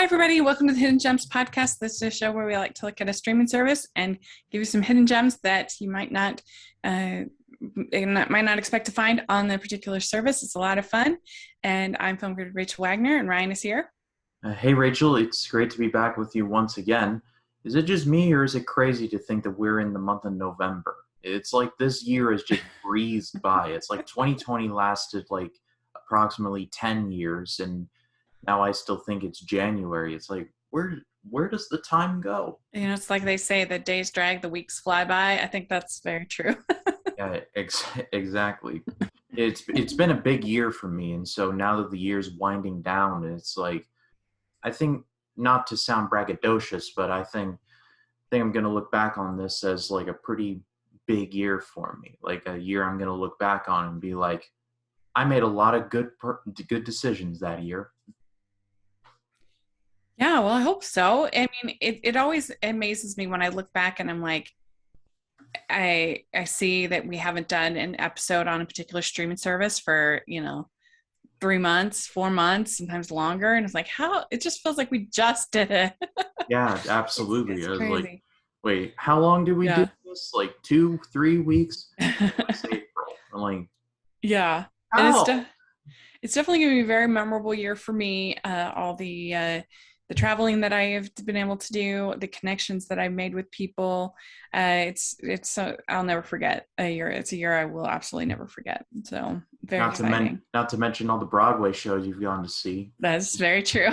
everybody. Welcome to the Hidden Gems podcast. This is a show where we like to look at a streaming service and give you some hidden gems that you might not expect to find on the particular service. It's a lot of fun. And I'm film critic Rachel Wagner, and Ryan is here. Hey, Rachel. It's great to be back with you once again. Is it just me, or is it crazy to think that we're in the month of November? It's like this year has just breezed by. It's like 2020 lasted like approximately 10 years, and now I still think it's January. It's like, where does the time go? You know, it's like they say, the days drag, the weeks fly by. I think that's very true. Yeah, exactly. It's been a big year for me, and so now that the year's winding down, it's like, I think, not to sound braggadocious, but I think I'm going to look back on this as like a pretty big year for me. Like a year I'm going to look back on and be like, I made a lot of good decisions that year. Yeah, well, I hope so. I mean, it always amazes me when I look back and I'm like, I see that we haven't done an episode on a particular streaming service for, 3 months, 4 months, sometimes longer. And it's like, how it just feels like we just did it. Yeah, absolutely. It's I was crazy. like, wait, how long did we do this? Like 2-3 weeks? It's April. I'm like, yeah. And it's definitely going to be a very memorable year for me. All the traveling that I have been able to do, the connections that I made with people. I'll never forget a year. It's a year I will absolutely never forget. So very exciting. Not to mention all the Broadway shows you've gone to see. That's very true.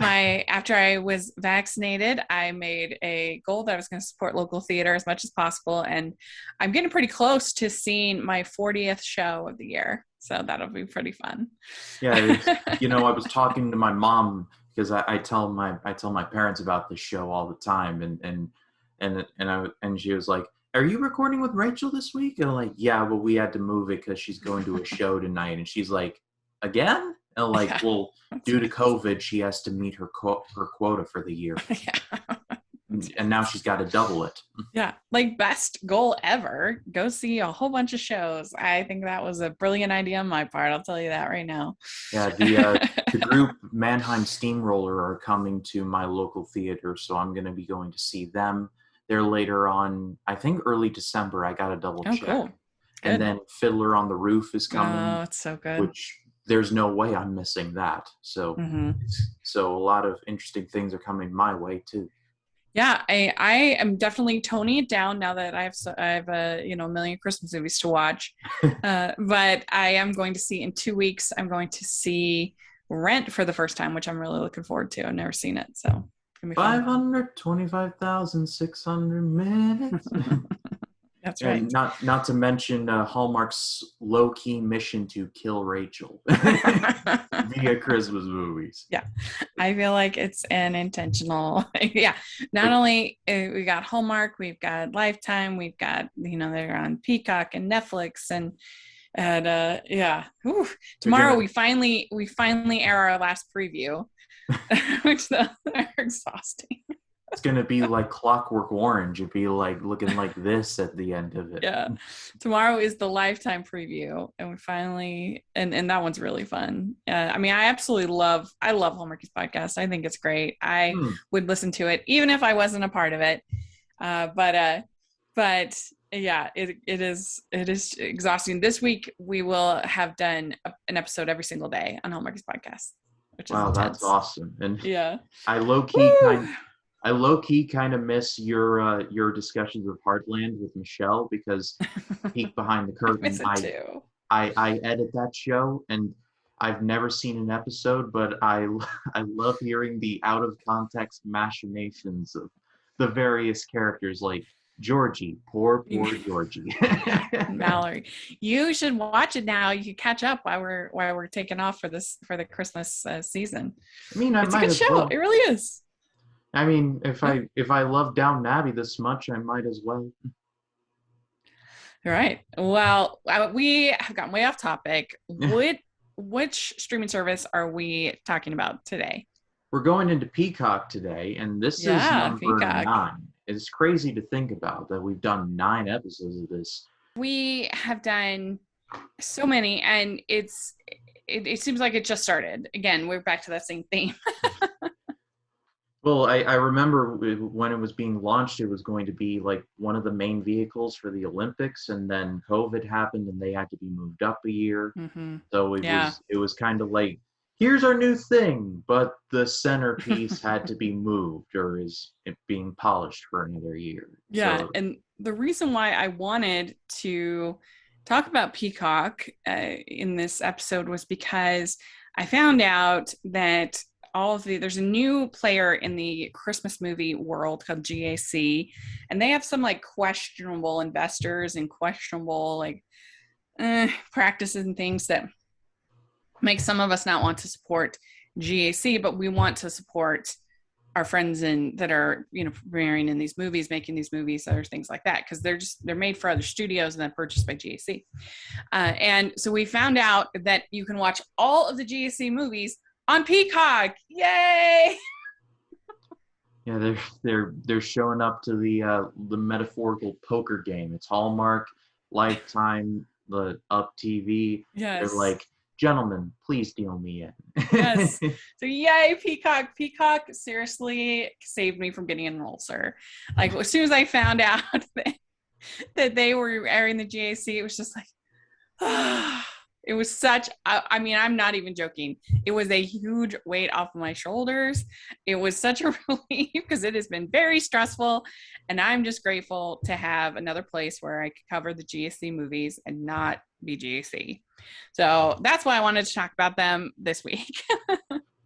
After I was vaccinated, I made a goal that I was going to support local theater as much as possible. And I'm getting pretty close to seeing my 40th show of the year. So that'll be pretty fun. Yeah. I was talking to my mom, because I tell my parents about this show all the time, and she was like, "Are you recording with Rachel this week?" And I'm like, "Yeah, but we had to move it because she's going to a show tonight." And she's like, "Again?" And I'm like, "Well, due to COVID, she has to meet her quota for the year." Yeah. And now she's got to double it. Yeah, like best goal ever. Go see a whole bunch of shows. I think that was a brilliant idea on my part. I'll tell you that right now. Yeah, the group Mannheim Steamroller are coming to my local theater, so I'm going to be going to see them. They're later on, I think early December. I got to double check. Cool. And then Fiddler on the Roof is coming. Oh, it's so good. Which there's no way I'm missing that. So, So a lot of interesting things are coming my way too. Yeah, I am definitely toning it down now that I have a million Christmas movies to watch. But I am going to see in 2 weeks. I'm going to see Rent for the first time, which I'm really looking forward to. I've never seen it, so 525,600 minutes. That's right. And not to mention Hallmark's low-key mission to kill Rachel via Christmas movies. Yeah, I feel like it's an intentional. Yeah, not only we got Hallmark, we've got Lifetime, we've got they're on Peacock and Netflix, and yeah. Ooh, tomorrow we finally air our last preview, which are exhausting. It's going to be like Clockwork Orange. It'd be like looking like this at the end of it. Yeah. Tomorrow is the Lifetime preview. And we finally, and that one's really fun. I mean, I love Hallmarkies podcast. I think it's great. I would listen to it even if I wasn't a part of it. But yeah, it is exhausting. This week, we will have done an episode every single day on Hallmarkies podcast, which is intense. That's awesome. And yeah, I low-key kind of miss your discussions of Heartland with Michelle, because peek behind the curtain. I edit that show, and I've never seen an episode, but I love hearing the out-of-context machinations of the various characters, like Georgie, poor Georgie. Mallory, you should watch it now. You can catch up while we're taking off for the Christmas season. I mean, it's a good show. Well. It really is. I mean, if I love Downton Abbey this much, I might as well. All right. Well, we have gotten way off topic. Which streaming service are we talking about today? We're going into Peacock today, and this is number Peacock. 9. It's crazy to think about that we've done 9 episodes of this. We have done so many, and it seems like it just started. Again, we're back to that same theme. Well, I remember when it was being launched, it was going to be like one of the main vehicles for the Olympics, and then COVID happened, and they had to be moved up a year. Mm-hmm. So Yeah. it was kind of like, here's our new thing, but the centerpiece had to be moved, or is it being polished for another year. Yeah, So and the reason why I wanted to talk about Peacock in this episode was because I found out that there's a new player in the Christmas movie world called GAC, and they have some like questionable investors and questionable like practices and things that make some of us not want to support GAC, but we want to support our friends that are premiering in these movies, making these movies, other things like that, because they're made for other studios and then purchased by GAC. And so we found out that you can watch all of the GAC movies on Peacock. Yay! yeah, they're showing up to the metaphorical poker game. It's Hallmark, Lifetime, the Up TV. They're Yes. like, gentlemen, please deal me Yes. in. So yay, Peacock. Peacock seriously saved me from getting an ulcer. Like as soon as I found out that they were airing the GAC, it was just like, it was such, I mean, I'm not even joking. It was a huge weight off of my shoulders. It was such a relief because it has been very stressful. And I'm just grateful to have another place where I could cover the GAC movies and not be GAC. So that's why I wanted to talk about them this week.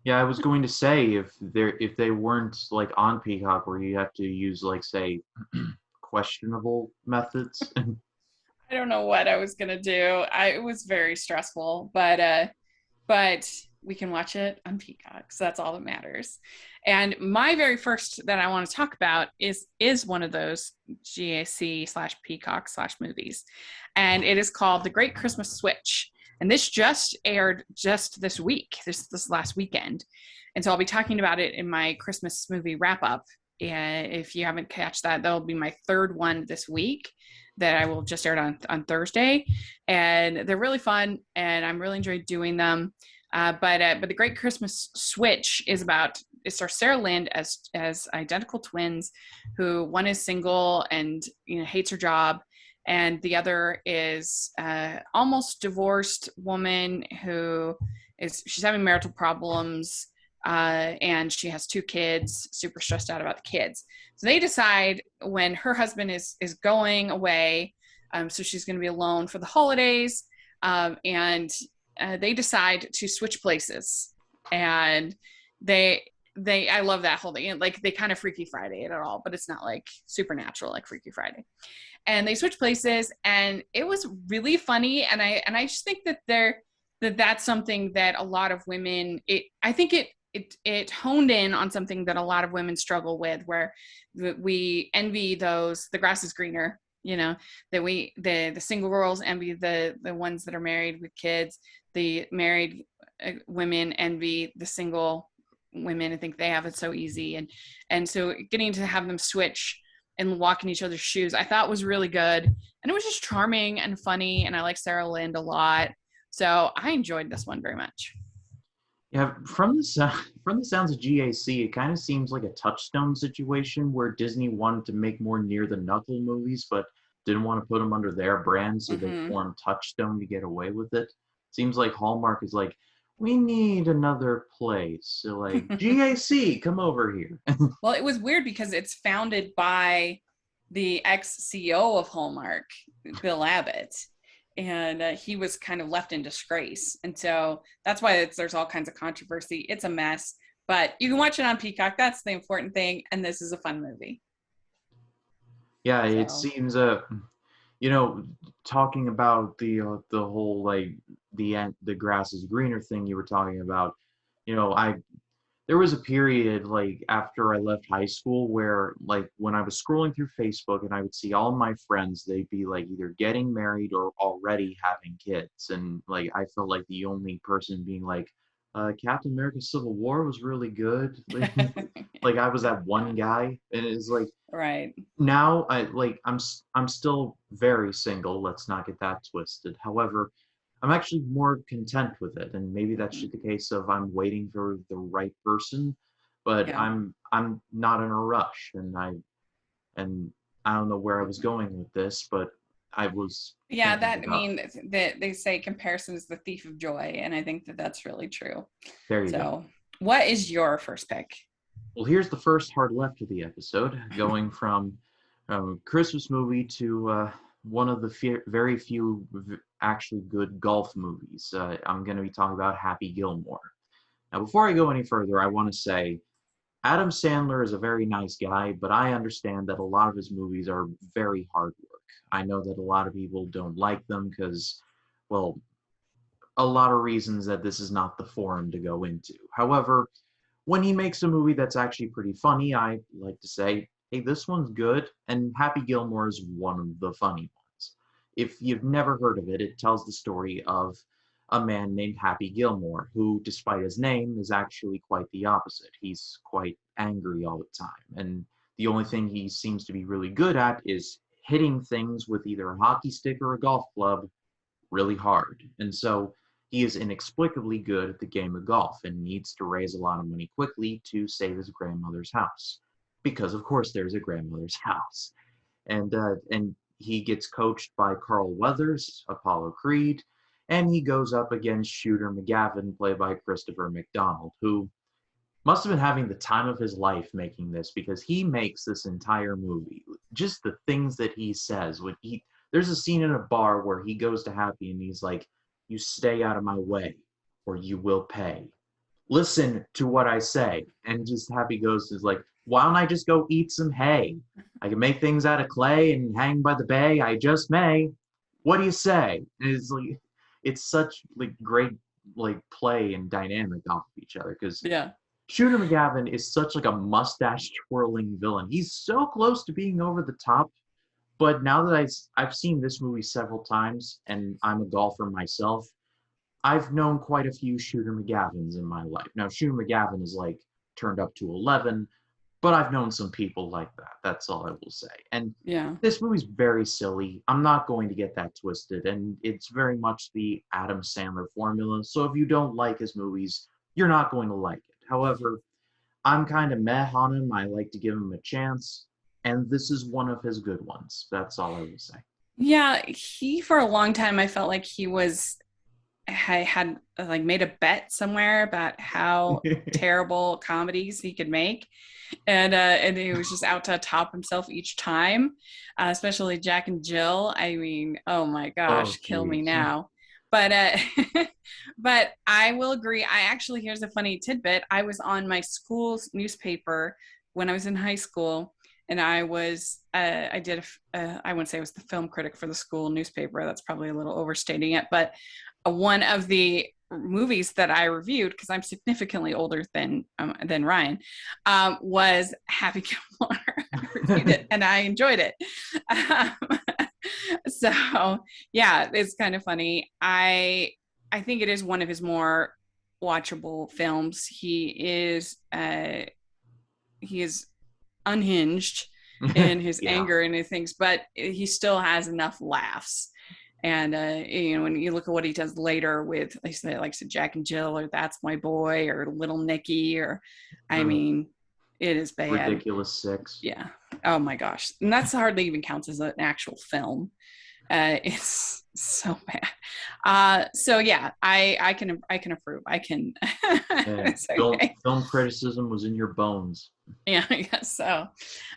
Yeah, I was going to say if they weren't like on Peacock where you have to use like say questionable methods. I don't know what I was gonna do. It was very stressful, but we can watch it on Peacock, so that's all that matters. And my very first that I want to talk about is one of those GAC slash Peacock slash movies, and it is called The Great Christmas Switch. And this just aired just this week, this last weekend, and so I'll be talking about it in my Christmas movie wrap up. And if you haven't catch that, that'll be my third one this week that I will just air on Thursday, and they're really fun, and I'm really enjoyed doing them. But the Great Christmas Switch is about it stars Sarah Lind as identical twins, who one is single and hates her job, and the other is almost divorced woman who she's having marital problems. And she has 2 kids, super stressed out about the kids. So they decide when her husband is going away, so she's going to be alone for the holidays, and they decide to switch places. And I love that whole thing. Like they kind of Freaky Friday it at all, but it's not like supernatural like Freaky Friday. And they switch places, and it was really funny. And I just think that's something that a lot of women. I think it honed in on something that a lot of women struggle with, where we envy the grass is greener, that the single girls envy the ones that are married with kids. The married women envy the single women and think they have it so easy. And so getting to have them switch and walk in each other's shoes, I thought was really good. And it was just charming and funny. And I like Sarah Lind a lot. So I enjoyed this one very much. Yeah, from the sounds of GAC, it kind of seems like a Touchstone situation where Disney wanted to make more near the knuckle movies, but didn't want to put them under their brand, so they formed Touchstone to get away with it. Seems like Hallmark is like, we need another place, so like GAC, come over here. Well, it was weird because it's founded by the ex-CEO of Hallmark, Bill Abbott. And he was kind of left in disgrace. And so that's why there's all kinds of controversy. It's a mess, but you can watch it on Peacock. That's the important thing. And this is a fun movie. Yeah, so. It seems, talking about the whole, like, the grass is greener thing you were talking about, there was a period like after I left high school where like when I was scrolling through Facebook and I would see all my friends, they'd be like either getting married or already having kids. And like I felt like the only person being like, Captain America Civil War was really good. Like I was that one guy. And it's like right. Now I'm still very single, let's not get that twisted. However, I'm actually more content with it, and maybe that's just the case of I'm waiting for the right person. but Yeah. I'm not in a rush, and I don't know where I was going with this, but I was Yeah, thinking that I about. mean, they say comparison is the thief of joy, and I think that that's really true. There you go. So, what is your first pick? Well, here's the first hard left of the episode, going from Christmas movie to one of the very few actually good golf movies. I'm going to be talking about Happy Gilmore. Now, before I go any further, I want to say Adam Sandler is a very nice guy, but I understand that a lot of his movies are very hard work. I know that a lot of people don't like them because, well, a lot of reasons that this is not the forum to go into. However, when he makes a movie that's actually pretty funny, I like to say, hey, this one's good, and Happy Gilmore is one of the funny ones. If you've never heard of it, it tells the story of a man named Happy Gilmore, who, despite his name, is actually quite the opposite. He's quite angry all the time, and the only thing he seems to be really good at is hitting things with either a hockey stick or a golf club really hard. And so he is inexplicably good at the game of golf and needs to raise a lot of money quickly to save his grandmother's house. Because of course there's a grandmother's house. And he gets coached by Carl Weathers, Apollo Creed, and he goes up against Shooter McGavin, played by Christopher McDonald, who must have been having the time of his life making this, because he makes this entire movie. Just the things that he says when there's a scene in a bar where he goes to Happy and he's like, "You stay out of my way or you will pay. Listen to what I say." And just Happy goes is like, "Why don't I just go eat some hay? I can make things out of clay and hang by the bay. I just may. What do you say?" And it's like, it's such like great like play and dynamic off of each other, because Yeah. Shooter McGavin is such like a mustache twirling villain. He's so close to being over the top, but now that I've seen this movie several times and I'm a golfer myself, I've known quite a few Shooter McGavins in my life. Now Shooter McGavin is like turned up to 11, but I've known some people like that. That's all I will say. And Yeah. this movie's very silly. I'm not going to get that twisted, and it's very much the Adam Sandler formula. So if you don't like his movies, you're not going to like it. However, I'm kind of meh on him. I like to give him a chance, and this is one of his good ones. That's all I will say. Yeah, he for a long time I felt like I had like made a bet somewhere about how terrible comedies he could make, and he was just out to top himself each time, especially Jack and Jill. I mean, oh my Oh, gosh, kill me jeez. now. But but I will agree. I actually, here's a funny tidbit. I was on my school's newspaper when I was in high school, and I was I did I wouldn't say I was the film critic for the school newspaper. That's probably a little overstating it, but one of the movies that I reviewed, because I'm significantly older than Ryan, was Happy Gilmore. I reviewed it and I enjoyed it. So yeah, it's kind of funny. I think it is one of his more watchable films. He is unhinged in his Yeah. anger and his things, but he still has enough laughs. And when you look at what he does later with, like I said, Jack and Jill, or That's My Boy, or Little Nicky, or I mean, it is bad. Ridiculous Six. Yeah. Oh my gosh, and that's hardly even counts as an actual film. It's so bad. So yeah, I can approve. I can. Yeah. Okay. Film criticism was in your bones. Yeah, I guess so.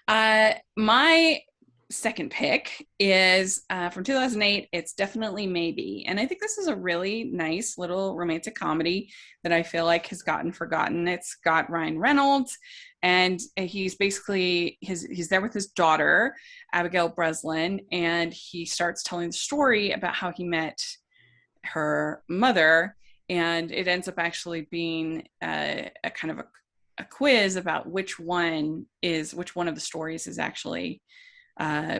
My second pick is from 2008. It's Definitely Maybe. And I think this is a really nice little romantic comedy that I feel like has gotten forgotten. It's got Ryan Reynolds, and he's basically he's there with his daughter, Abigail Breslin, and he starts telling the story about how he met her mother. And it ends up actually being a kind of a quiz about which one of the stories is actually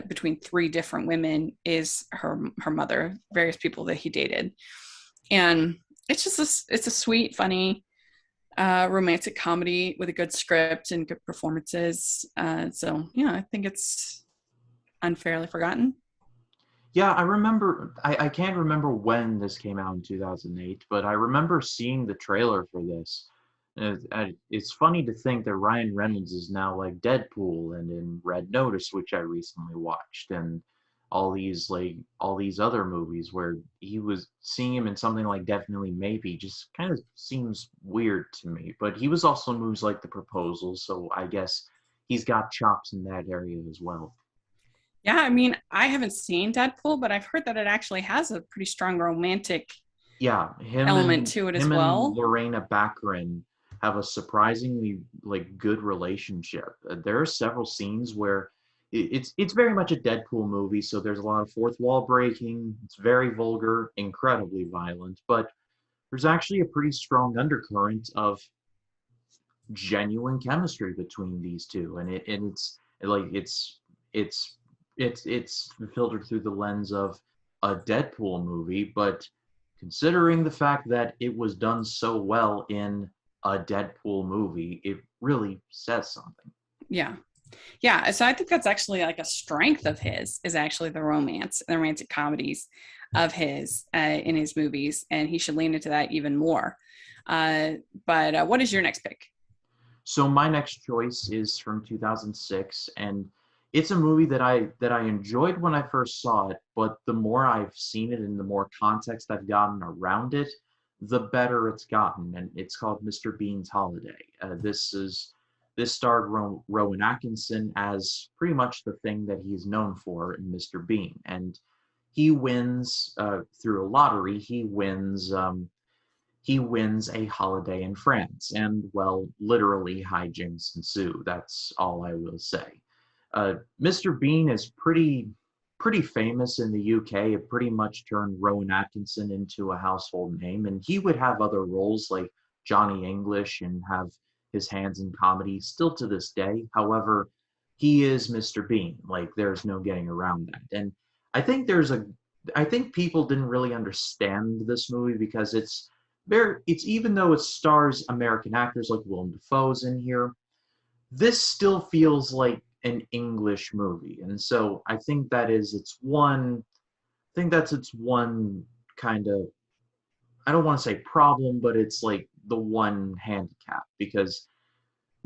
between three different women is her mother, various people that he dated. And it's just it's a sweet, funny romantic comedy with a good script and good performances. So yeah, I think it's unfairly forgotten. Yeah, I remember. I can't remember when this came out in 2008, but I remember seeing the trailer for this. It's funny to think that Ryan Reynolds is now like Deadpool and in Red Notice, which I recently watched, and all these other movies where he was seeing him in something like Definitely Maybe just kind of seems weird to me. But he was also in movies like The Proposal, so I guess he's got chops in that area as well. Yeah, I mean, I haven't seen Deadpool, but I've heard that it actually has a pretty strong romantic Yeah, element to it as him and well. Lorena Baccarin have a surprisingly like good relationship. There are several scenes where it's very much a Deadpool movie, so there's a lot of fourth wall breaking. It's very vulgar, incredibly violent, but there's actually a pretty strong undercurrent of genuine chemistry between these two, and it's like it's it's filtered through the lens of a Deadpool movie, but considering the fact that it was done so well in a Deadpool movie, it really says something. Yeah. Yeah. So I think that's actually like a strength of his is actually the romantic comedies of his in his movies. And he should lean into that even more. Uh, but what is your next pick? So my next choice is from 2006, and it's a movie that I enjoyed when I first saw it, but the more I've seen it and the more context I've gotten around it, the better it's gotten. And it's called Mr. Bean's Holiday. This starred Rowan Atkinson as pretty much the thing that he's known for in Mr. Bean, and he wins through a lottery. He wins a holiday in France, and well, literally hijinks ensue. That's all I will say. Mr. Bean is pretty famous in the UK. It pretty much turned Rowan Atkinson into a household name, and he would have other roles like Johnny English and have his hands in comedy still to this day. However, he is Mr. Bean. Like there's no getting around that. And I think there's a I think people didn't really understand this movie because it's even though it stars American actors like Willem Dafoe's in here, this still feels like an English movie. And so I think that's its one kind of, I don't want to say problem, but it's like the one handicap because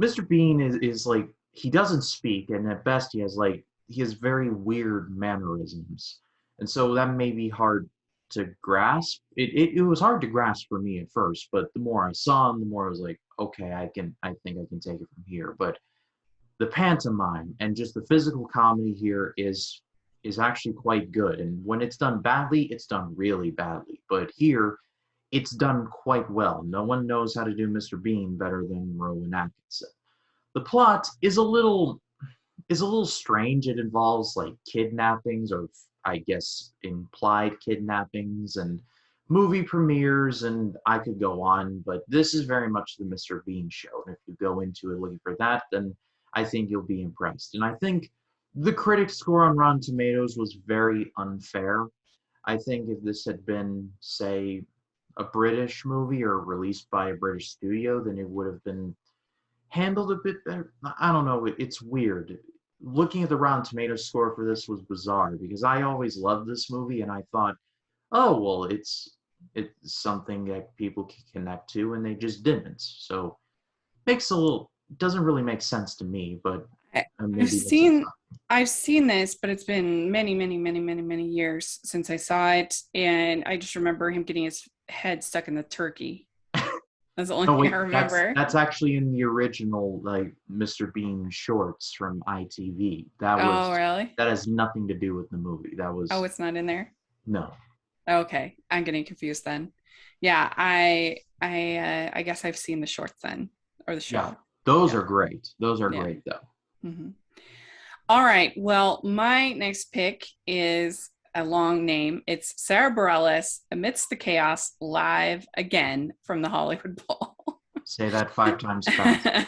Mr. Bean is like he doesn't speak, and at best he has very weird mannerisms, and so that may be hard to grasp. It was hard to grasp for me at first, but the more I saw him, the more I was like, okay, I think I can take it from here. But the pantomime and just the physical comedy here is actually quite good, and when it's done badly, it's done really badly. But here, it's done quite well. No one knows how to do Mr. Bean better than Rowan Atkinson. The plot is a little strange. It involves like kidnappings or I guess implied kidnappings and movie premieres and I could go on, but this is very much the Mr. Bean show. And if you go into it looking for that, then I think you'll be impressed. And I think the critic score on Rotten Tomatoes was very unfair. I think if this had been, say, a British movie or released by a British studio, then it would have been handled a bit better. I don't know. It's weird. Looking at the Rotten Tomatoes score for this was bizarre because I always loved this movie and I thought, oh well, it's something that people can connect to, and they just didn't. So makes a little doesn't really make sense to me, but I've maybe that's seen I've seen this, but it's been many, many, many, many, many years since I saw it, and I just remember him getting his head stuck in the turkey. That's the only no thing wait. I That's remember. that's actually in the original like Mr. Bean shorts from ITV. Oh, really? That has nothing to do with the movie. That Oh, was it's not in there. no. Okay, I'm getting confused then. Yeah, I guess I've seen the shorts then or the Yeah, show. those Yeah, are great. Those are yeah. great though. Hmm. All right. Well, my next pick is a long name. It's Sara Bareilles, Amidst the Chaos, live again from the Hollywood Bowl. Say that 5 times fast.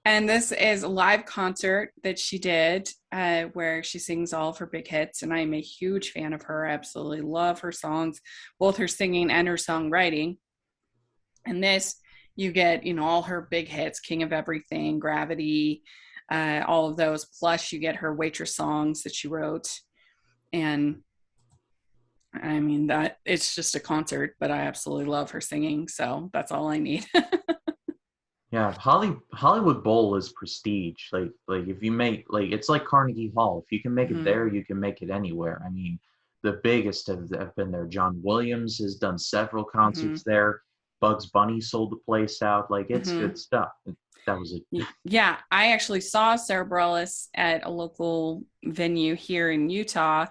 And this is a live concert that she did where she sings all of her big hits. And I'm a huge fan of her. I absolutely love her songs, both her singing and her songwriting. And this, you get, all her big hits, King of Everything, Gravity, all of those. Plus, you get her waitress songs that she wrote. And I mean, that it's just a concert, but I absolutely love her singing. So that's all I need. Yeah, Hollywood Bowl is prestige. Like if you make like it's like Carnegie Hall. If you can make it Mm-hmm. there, you can make it anywhere. I mean, the biggest have been there. John Williams has done several Mm-hmm. concerts there. Bugs Bunny sold the place out. Like it's Mm-hmm. good stuff. That was it. Yeah, I actually saw Sara Bareilles at a local venue here in Utah.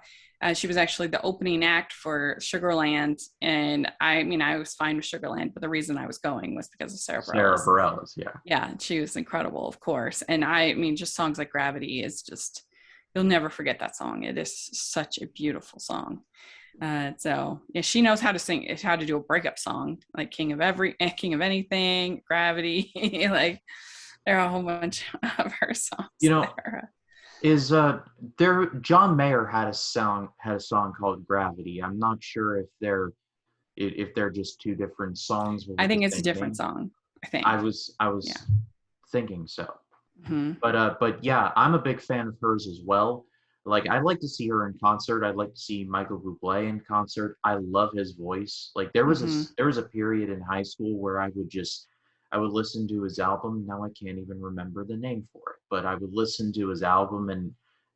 She was actually the opening act for Sugarland, and I mean, I was fine with Sugarland, but the reason I was going was because of Sara Sara Bareilles. Bareilles, yeah. Yeah, she was incredible, of course. And I mean, just songs like Gravity is just, you'll never forget that song. It is such a beautiful song. So yeah, she knows how to sing, how to do a breakup song, like King of Anything, Gravity. Like there are a whole bunch of her You songs know, there. is there John Mayer had a song called Gravity. I'm not sure if they're just two different songs I with the think it's a same different name. song. I think. I was Yeah. thinking so. Mm-hmm. But yeah, I'm a big fan of hers as well. Like I'd like to see her in concert. I'd like to see Michael Bublé in concert. I love his voice. Like Mm-hmm. there was a period in high school where I would listen to his album. Now I can't even remember the name for it, but I would listen to his album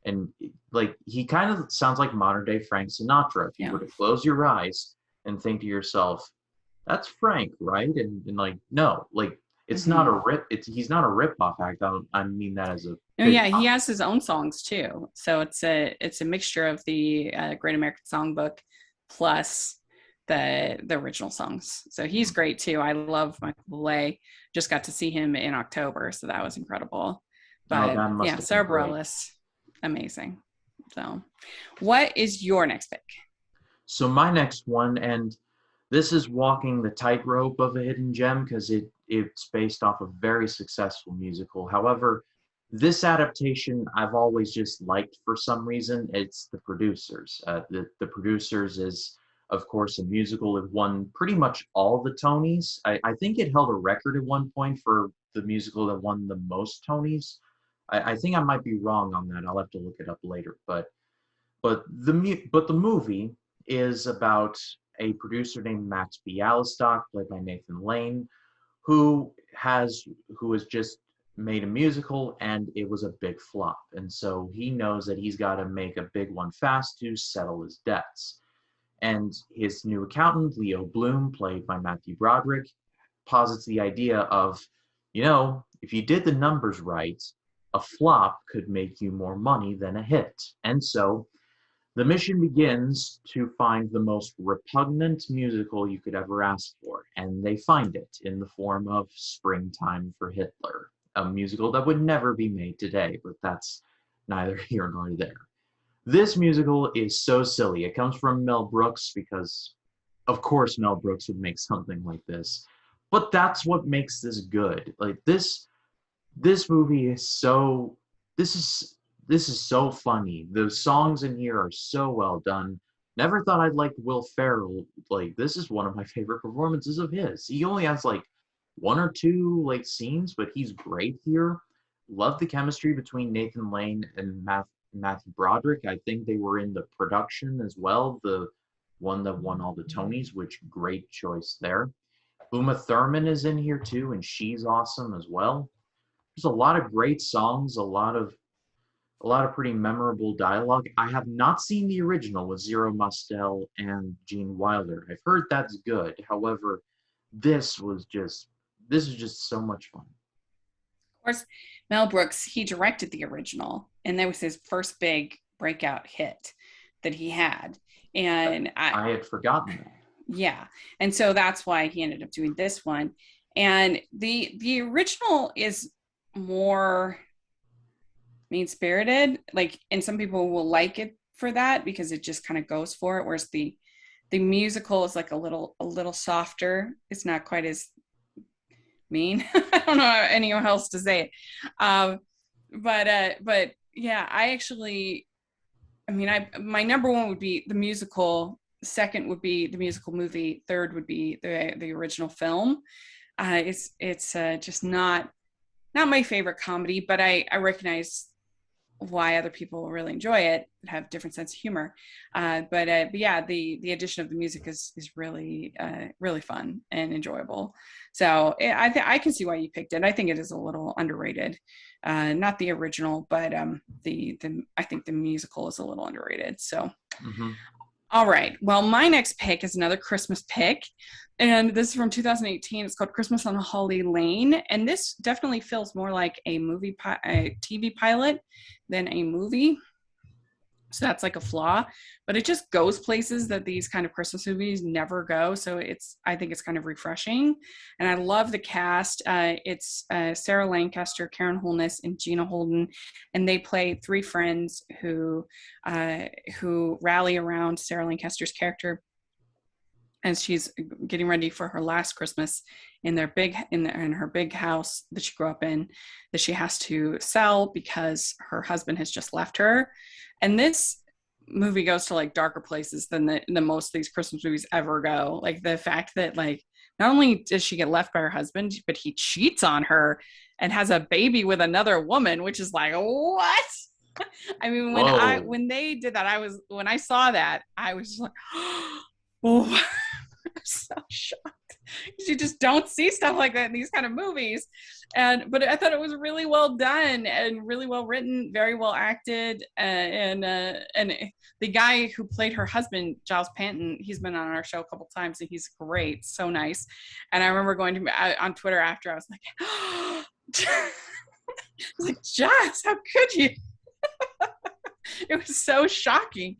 and like he kind of sounds like modern day Frank Sinatra. If you Yeah. were to close your eyes and think to yourself, that's Frank, right? And like, no, like it's not Mm-hmm. a rip. He's not a rip off act. I mean that as a Oh big yeah, he has his own songs too. So it's a mixture of the Great American Songbook plus the original songs. So he's great too. I love Michael Bublé. Just got to see him in October, so that was incredible. oh, But that must yeah, have been Sara great. Bareilles, amazing. So, what is your next pick? So my next one, and this is walking the tightrope of a hidden gem because it's based off a very successful musical. However, this adaptation I've always just liked for some reason. It's The Producers. The Producers is, of course, a musical. It won pretty much all the Tonys. I think it held a record at one point for the musical that won the most Tonys. I think I might be wrong on that. I'll have to look it up later. But the movie is about a producer named Max Bialystock, played by Nathan Lane, who has just made a musical and it was a big flop. And so he knows that he's got to make a big one fast to settle his debts. And his new accountant, Leo Bloom, played by Matthew Broderick, posits the idea of, if you did the numbers right, a flop could make you more money than a hit. And so the mission begins to find the most repugnant musical you could ever ask for, and they find it in the form of Springtime for Hitler, a musical that would never be made today, but that's neither here nor there. This musical is so silly. It comes from Mel Brooks because, of course, Mel Brooks would make something like this, but that's what makes this good. Like this movie is so this is this is so funny. The songs in here are so well done. Never thought I'd like Will Ferrell. Like this is one of my favorite performances of his. He only has like one or two like scenes, but he's great here. Love the chemistry between Nathan Lane and Matthew Broderick. I think they were in the production as well, the one that won all the Tonys, which great choice there. Uma Thurman is in here too, and she's awesome as well. There's a lot of great songs, a lot of pretty memorable dialogue. I have not seen the original with Zero Mostel and Gene Wilder. I've heard that's good. However, this is just so much fun. Of course, Mel Brooks, he directed the original, and that was his first big breakout hit that he had. And I had forgotten that. Yeah. And so that's why he ended up doing this one. And the original is more mean spirited, like, and some people will like it for that because it just kind of goes for it, whereas the musical is like a little softer. It's not quite as mean. I don't know anyone else to say it. But yeah, my number one would be the musical, second would be the musical movie, third would be the original film. It's just not my favorite comedy, but I recognize why other people really enjoy it, have different sense of humor. But yeah, the addition of the music is really really fun and enjoyable. So I can see why you picked it. I think it is a little underrated. Not the original, but the I think the musical is a little underrated. So. Mm-hmm. All right. Well, my next pick is another Christmas pick. And this is from 2018. It's called Christmas on Holly Lane. And this definitely feels more like a a TV pilot than a movie. So that's like a flaw, but it just goes places that these kind of Christmas movies never go. So I think it's kind of refreshing. And I love the cast. It's Sarah Lancaster, Karen Holness, and Gina Holden. And they play three friends who rally around Sarah Lancaster's character as she's getting ready for her last Christmas in her big house that she grew up in, that she has to sell because her husband has just left her. And this movie goes to like darker places than the most of these Christmas movies ever go. Like the fact that like not only does she get left by her husband, but he cheats on her and has a baby with another woman, which is like, what? I mean, when they did that, when I saw that, I was just like, oh, I'm so shocked. You just don't see stuff like that in these kind of movies. But I thought it was really well done and really well written, very well acted. And the guy who played her husband, Giles Panton, he's been on our show a couple times and he's great, so nice. And I remember going to on Twitter after, I was like, I was like, Giles, how could you? It was so shocking.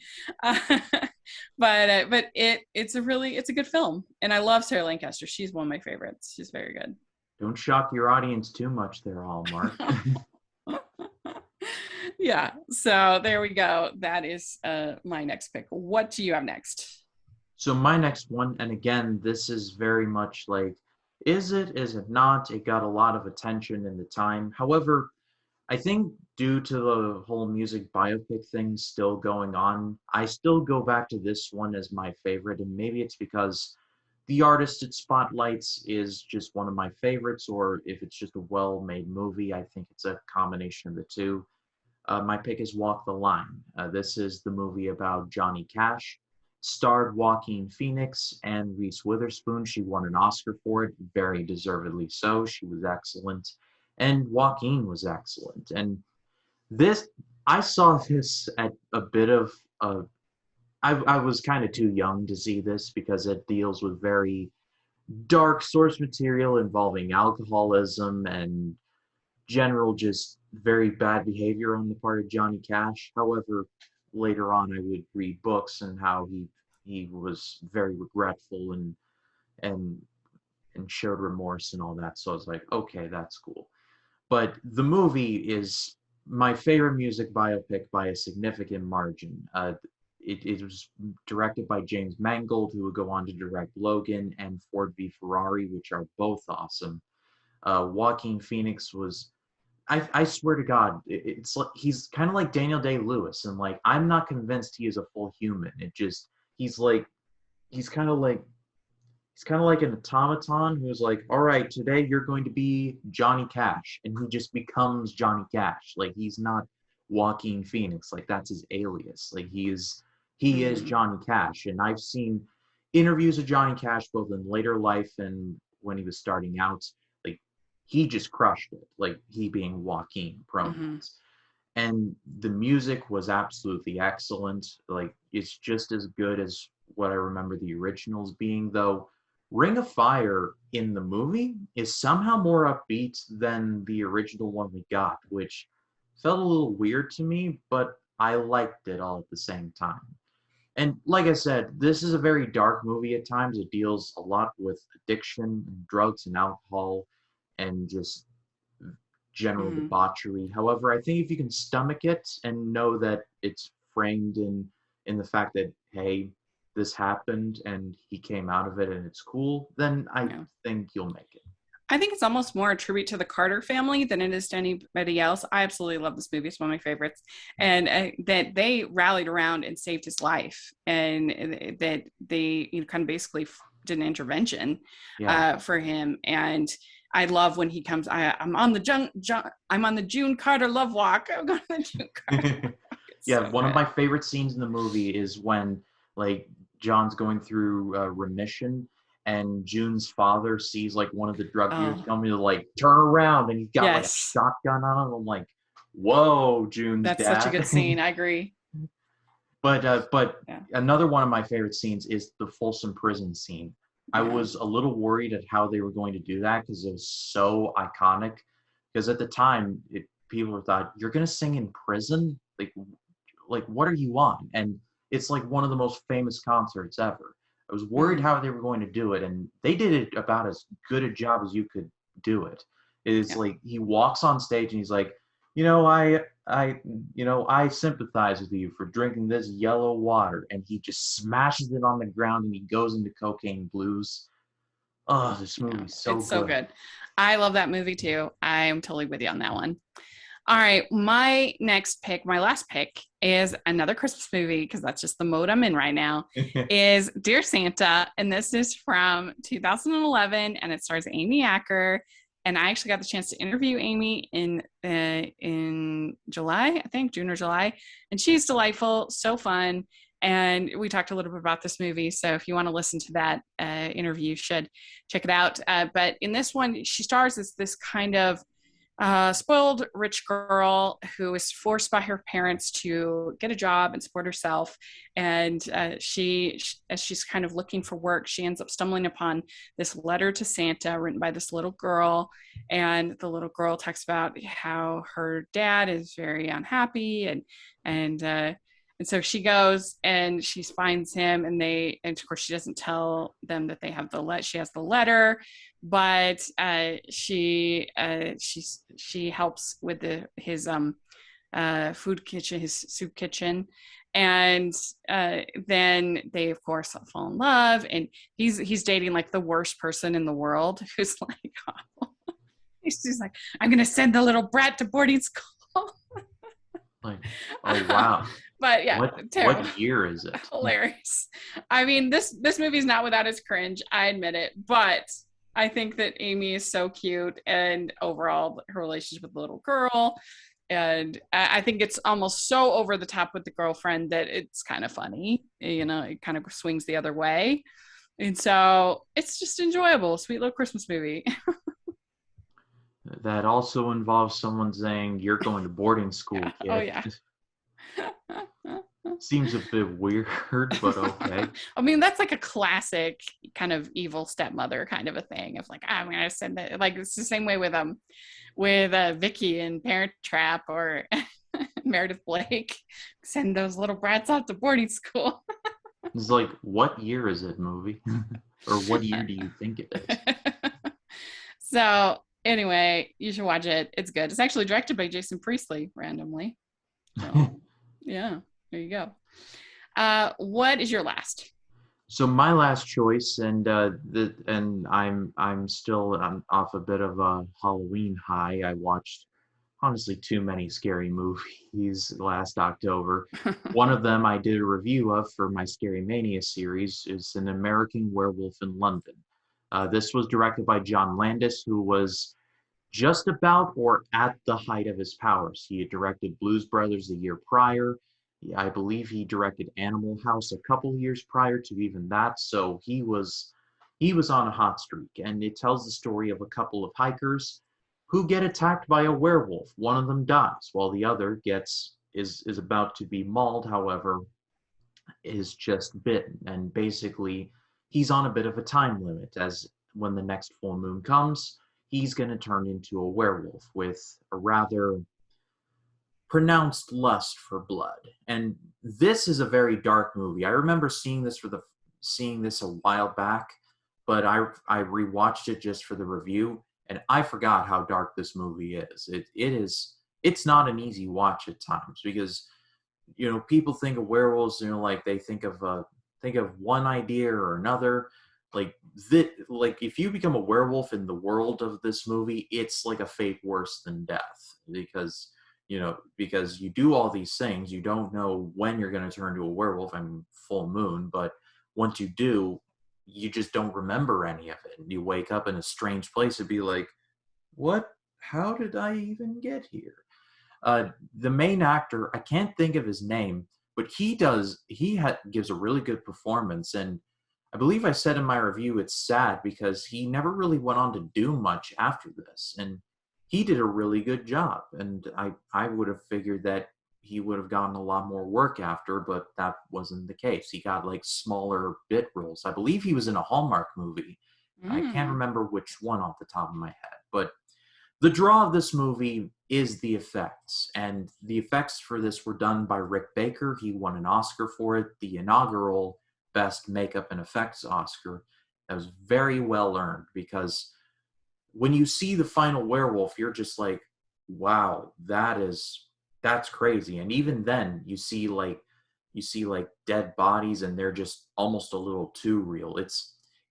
But it's a good film, and I love Sarah Lancaster. She's one of my favorites. She's very good. Don't shock your audience too much there, Hallmark. Yeah, so there we go. That is my next pick. What do you have next? So my next one, and again, this is very much like, is it not? It got a lot of attention in the time. However, I think due to the whole music biopic thing still going on, I still go back to this one as my favorite, and maybe it's because the artist it spotlights is just one of my favorites, or if it's just a well-made movie, I think it's a combination of the two. My pick is Walk the Line. This is the movie about Johnny Cash. Starred Joaquin Phoenix and Reese Witherspoon. She won an Oscar for it, very deservedly so. She was excellent. And Joaquin was excellent. And I saw this at a bit of I was kind of too young to see this because it deals with very dark source material involving alcoholism and general just very bad behavior on the part of Johnny Cash. However, later on I would read books and how he was very regretful and showed remorse and all that. So I was like, okay, that's cool. But the movie is my favorite music biopic by a significant margin. It was directed by James Mangold, who would go on to direct Logan and Ford v Ferrari, which are both awesome. Joaquin Phoenix was, I swear to God, it's like he's kind of like Daniel Day-Lewis, and like I'm not convinced he is a full human. He's kind of like an automaton who's like, all right, today you're going to be Johnny Cash, and he just becomes Johnny Cash. Like he's not Joaquin Phoenix, like that's his alias. Like he is Johnny Cash, and I've seen interviews of Johnny Cash both in later life and when he was starting out. Like he just crushed it, like he being Joaquin pronouns. And the music was absolutely excellent. Like it's just as good as what I remember the originals being, though Ring of Fire in the movie is somehow more upbeat than the original one we got, which felt a little weird to me, but I liked it all at the same time. And like I said, this is a very dark movie at times. It deals a lot with addiction, drugs, and alcohol, and just general debauchery. However, I think if you can stomach it and know that it's framed in the fact that, hey, this happened and he came out of it and it's cool, then I think you'll make it. I think it's almost more a tribute to the Carter family than it is to anybody else. I absolutely love this movie. It's one of my favorites. And that they rallied around and saved his life, and that they kind of basically did an intervention for him. And I love when he comes. I'm on the I'm on the June Carter love walk. I'm going on the June Carter walk. Yeah, So one of good. my favorite scenes in the movie is when like John's going through remission, and June's father sees like one of the drug dealers Oh, coming to like turn around, and he's got like a yes. shotgun on him. I'm like, whoa, June's That's such a dad. good scene. I agree. But Yeah. another one of my favorite scenes is the Folsom Prison scene. I Yeah. was a little worried at how they were going to do that because it was so iconic. Because at the time, people thought, "You're going to sing in prison? Like what are you on?" And it's like one of the most famous concerts ever. I was worried Mm, how they were going to do it, and they did it about as good a job as you could do it. It's yeah. like he walks on stage and he's like, you know, I sympathize with you for drinking this yellow water, and he just smashes it on the ground and he goes into cocaine blues. Oh, this Yeah. movie's so It's so good. good. I love that movie too. I'm totally with you on that one. All right, my next pick, my last pick is another Christmas movie because that's just the mode I'm in right now. Is Dear Santa, and this is from 2011, and it stars Amy Acker. And I actually got the chance to interview Amy in July, I think June or July, and she's delightful, so fun. And we talked a little bit about this movie, so if you want to listen to that interview, you should check it out. But in this one, she stars as this kind of spoiled rich girl who is forced by her parents to get a job and support herself. And as she's kind of looking for work, she ends up stumbling upon this letter to Santa written by this little girl. And the little girl talks about how her dad is very unhappy, and and so she goes and she finds him, and of course she doesn't tell them that they have she has the letter, but she helps with his food kitchen, his soup kitchen, and then they of course fall in love, and he's dating like the worst person in the world who's like, oh, he's like, I'm gonna send the little brat to boarding school. Like, oh wow. But yeah, terrible. What year is it? Hilarious. I mean, this movie's not without its cringe, I admit it, but I think that Amy is so cute, and overall her relationship with the little girl, and I think it's almost so over the top with the girlfriend that it's kind of funny. You know, it kind of swings the other way, and so it's just enjoyable, sweet little Christmas movie. That also involves someone saying, "You're going to boarding school, Yeah. Oh kid." yeah. Seems a bit weird, but okay. I mean, that's like a classic kind of evil stepmother kind of a thing of like, I'm gonna send it. Like it's the same way with Vicky in Parent Trap, or Meredith Blake, send those little brats out to boarding school. It's like, what year is it, movie? Or what year do you think it is? So anyway, you should watch it. It's good. It's actually directed by Jason Priestley randomly. So yeah, there you go. What is your last? So my last choice, and I'm still off a bit of a Halloween high. I watched honestly too many scary movies last October. One of them I did a review of for my Scary Mania series is An American Werewolf in London. This was directed by John Landis, who was just about or at the height of his powers. He had directed Blues Brothers the year prior. I believe he directed Animal House a couple years prior to even that. So he was on a hot streak, and it tells the story of a couple of hikers who get attacked by a werewolf. One of them dies, while the other is about to be mauled. However, is just bitten, and basically he's on a bit of a time limit, as when the next full moon comes, he's going to turn into a werewolf with a rather pronounced lust for blood. And this is a very dark movie. I remember seeing this a while back, but I rewatched it just for the review, and I forgot how dark this movie is. It's not an easy watch at times, because people think of werewolves, like they think of one idea or another. Like if you become a werewolf in the world of this movie, it's like a fate worse than death, because you do all these things. You don't know when you're going to turn to a werewolf. I mean, full moon, but once you do, you just don't remember any of it. You wake up in a strange place and be like, what? How did I even get here? The main actor, I can't think of his name, but gives a really good performance. And I believe I said in my review, it's sad because he never really went on to do much after this. And he did a really good job. And I would have figured that he would have gotten a lot more work after, but that wasn't the case. He got like smaller bit roles. I believe he was in a Hallmark movie. I can't remember which one off the top of my head, but the draw of this movie is the effects, and the effects for this were done by Rick Baker. He won an Oscar for it, the inaugural Best Makeup and Effects Oscar. That was very well earned, because when you see the final werewolf, you're just like, wow, that's crazy. And even then, you see like dead bodies, and they're just almost a little too real.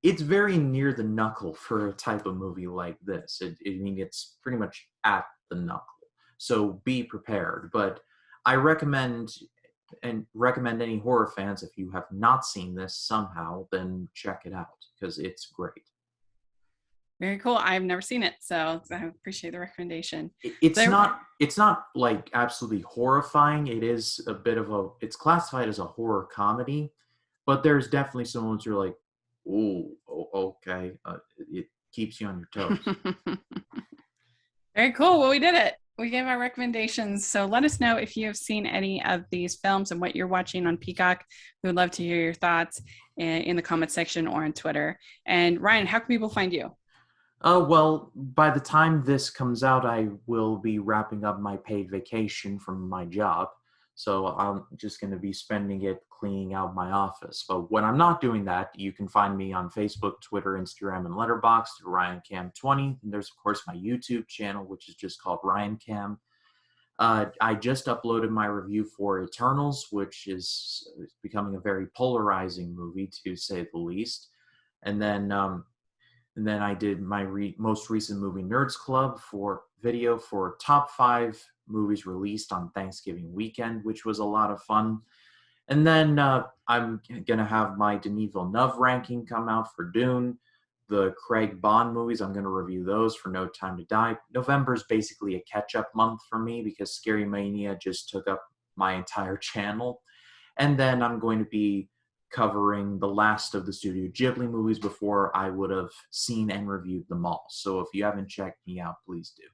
It's very near the knuckle for a type of movie like this. I mean, it's pretty much at the knuckle. So be prepared. But I recommend any horror fans, if you have not seen this somehow, then check it out because it's great. Very cool. I've never seen it, so I appreciate the recommendation. It's not like absolutely horrifying. It is a bit of it's classified as a horror comedy, but there's definitely some moments you're like, ooh, okay. It keeps you on your toes. Very cool. Well, we did it. We gave our recommendations. So let us know if you have seen any of these films and what you're watching on Peacock. We would love to hear your thoughts in the comment section or on Twitter. And Ryan, how can people find you? Well, by the time this comes out, I will be wrapping up my paid vacation from my job. So I'm just going to be spending it cleaning out my office. But when I'm not doing that, you can find me on Facebook, Twitter, Instagram, and Letterboxd, RyanCam20. And there's, of course, my YouTube channel, which is just called RyanCam. I just uploaded my review for Eternals, which is becoming a very polarizing movie, to say the least. And then I did my most recent movie, Nerds Club, for video for top 5 movies released on Thanksgiving weekend, which was a lot of fun. And then I'm going to have my Denis Villeneuve ranking come out for Dune. The Craig Bond movies, I'm going to review those for No Time to Die. November is basically a catch-up month for me because Scary Mania just took up my entire channel. And then I'm going to be covering the last of the Studio Ghibli movies before I would have seen and reviewed them all. So if you haven't checked me out, please do.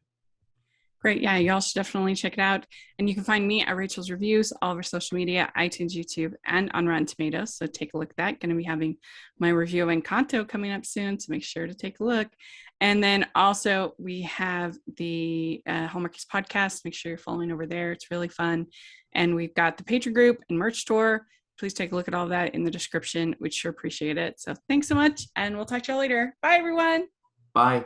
Great. Yeah, y'all should definitely check it out. And you can find me at Rachel's Reviews, all over social media, iTunes, YouTube, and on Rotten Tomatoes. So take a look at that. Going to be having my review of Encanto coming up soon, so make sure to take a look. And then also we have the Hallmarkies podcast. Make sure you're following over there. It's really fun. And we've got the Patreon group and merch store. Please take a look at all that in the description. We'd sure appreciate it. So thanks so much, and we'll talk to y'all later. Bye, everyone. Bye.